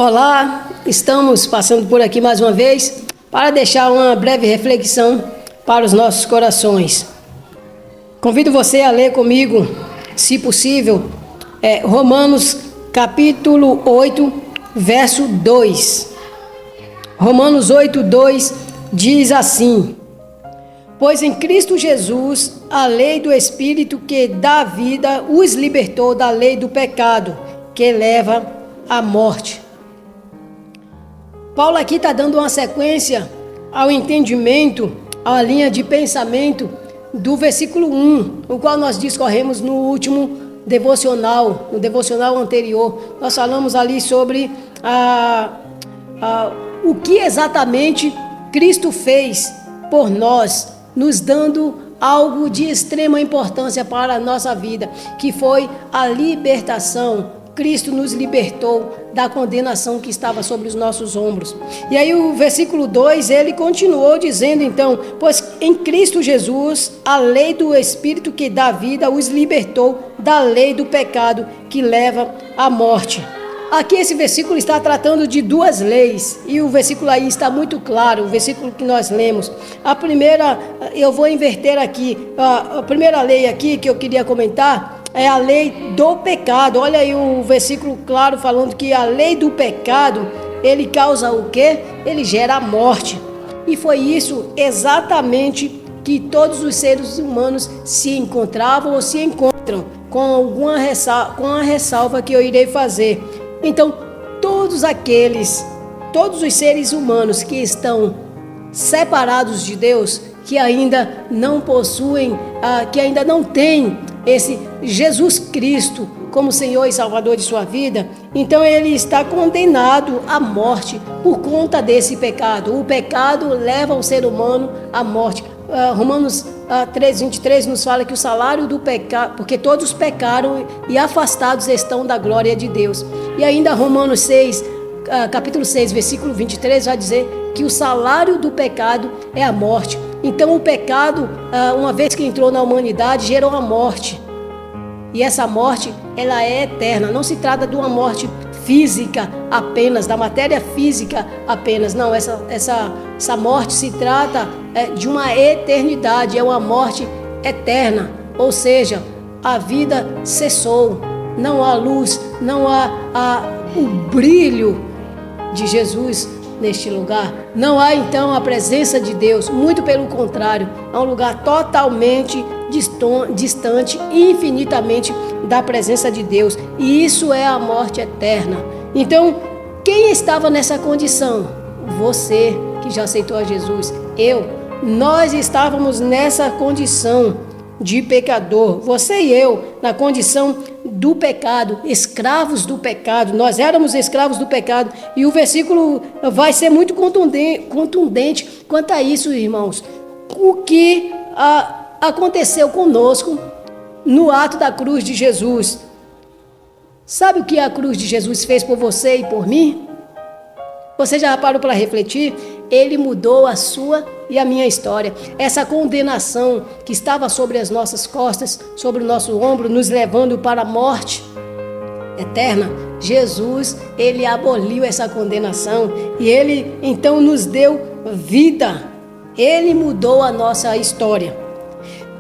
Olá, estamos passando por aqui mais uma vez para deixar uma breve reflexão para os nossos corações. Convido você a ler comigo, se possível, Romanos capítulo 8, verso 2. Romanos 8, 2 diz assim: Pois em Cristo Jesus, a lei do Espírito que dá vida os libertou da lei do pecado, que leva à morte. Paulo aqui está dando uma sequência ao entendimento, à linha de pensamento do versículo 1, o qual nós discorremos no último devocional, no devocional anterior. Nós falamos ali sobre o que exatamente Cristo fez por nós, nos dando algo de extrema importância para a nossa vida, que foi a libertação. Cristo nos libertou da condenação que estava sobre os nossos ombros. E aí o versículo 2, ele continuou dizendo então: Pois em Cristo Jesus, a lei do Espírito que dá vida os libertou da lei do pecado que leva à morte. Aqui esse versículo está tratando de duas leis, e o versículo aí está muito claro, o versículo que nós lemos. A primeira, eu vou inverter aqui, a primeira lei aqui que eu queria comentar é a lei do pecado. Olha aí o versículo claro falando que a lei do pecado, ele causa o quê? Ele gera a morte. E foi isso exatamente que todos os seres humanos se encontravam ou se encontram, com a ressalva que eu irei fazer. Então, todos os seres humanos que estão separados de Deus, que ainda não possuem, que ainda não têm esse Jesus Cristo como Senhor e Salvador de sua vida, então ele está condenado à morte por conta desse pecado. O pecado leva o ser humano à morte. Romanos 3:23 nos fala que o salário do pecado, porque todos pecaram e afastados estão da glória de Deus. E ainda Romanos 6, capítulo 6, versículo 23 vai dizer que o salário do pecado é a morte. Então o pecado, uma vez que entrou na humanidade, gerou a morte. E essa morte, ela é eterna. Não se trata de uma morte física apenas, da matéria física apenas. Não, essa morte se trata de uma eternidade, é uma morte eterna. Ou seja, a vida cessou. Não há luz, não há o brilho de Jesus neste lugar. Não há então a presença de Deus, muito pelo contrário, é um lugar totalmente distante e infinitamente da presença de Deus, e isso é a morte eterna. Então, quem estava nessa condição? Você que já aceitou a Jesus, nós estávamos nessa condição de pecador, você e eu, na condição do pecado, escravos do pecado. Nós éramos escravos do pecado, e o versículo vai ser muito contundente quanto a isso, irmãos. O que aconteceu conosco no ato da cruz de Jesus. Sabe o que a cruz de Jesus fez por você e por mim? Você já parou para refletir? Ele mudou a sua e a minha história. Essa condenação que estava sobre as nossas costas, sobre o nosso ombro, nos levando para a morte eterna, Jesus, ele aboliu essa condenação e ele então nos deu vida. Ele mudou a nossa história.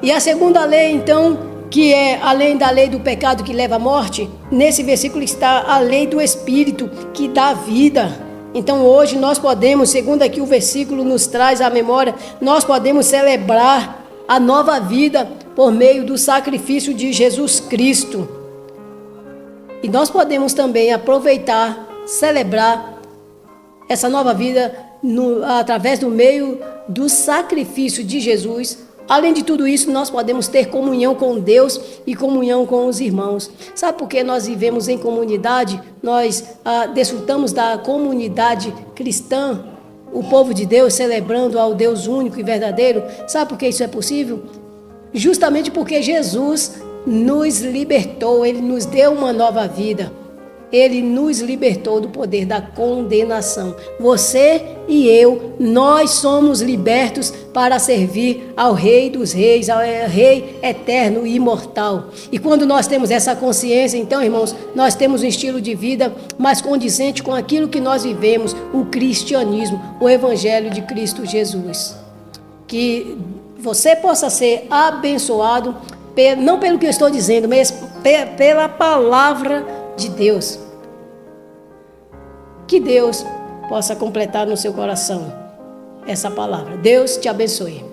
E a segunda lei, então, que é além da lei do pecado que leva à morte, nesse versículo está a lei do Espírito que dá vida. Então hoje nós podemos, segundo aqui o versículo nos traz à memória, nós podemos celebrar a nova vida por meio do sacrifício de Jesus Cristo. E nós podemos também aproveitar, celebrar essa nova vida através do meio do sacrifício de Jesus. Além de tudo isso, nós podemos ter comunhão com Deus e comunhão com os irmãos. Sabe por que nós vivemos em comunidade? Nós desfrutamos da comunidade cristã, o povo de Deus celebrando ao Deus único e verdadeiro. Sabe por que isso é possível? Justamente porque Jesus nos libertou, ele nos deu uma nova vida. Ele nos libertou do poder da condenação. Você e eu, nós somos libertos para servir ao Rei dos Reis, ao Rei eterno e imortal. E quando nós temos essa consciência, então, irmãos, nós temos um estilo de vida mais condizente com aquilo que nós vivemos, o cristianismo, o Evangelho de Cristo Jesus. Que você possa ser abençoado, não pelo que eu estou dizendo, mas pela palavra de Deus. Que Deus possa completar no seu coração essa palavra. Deus te abençoe.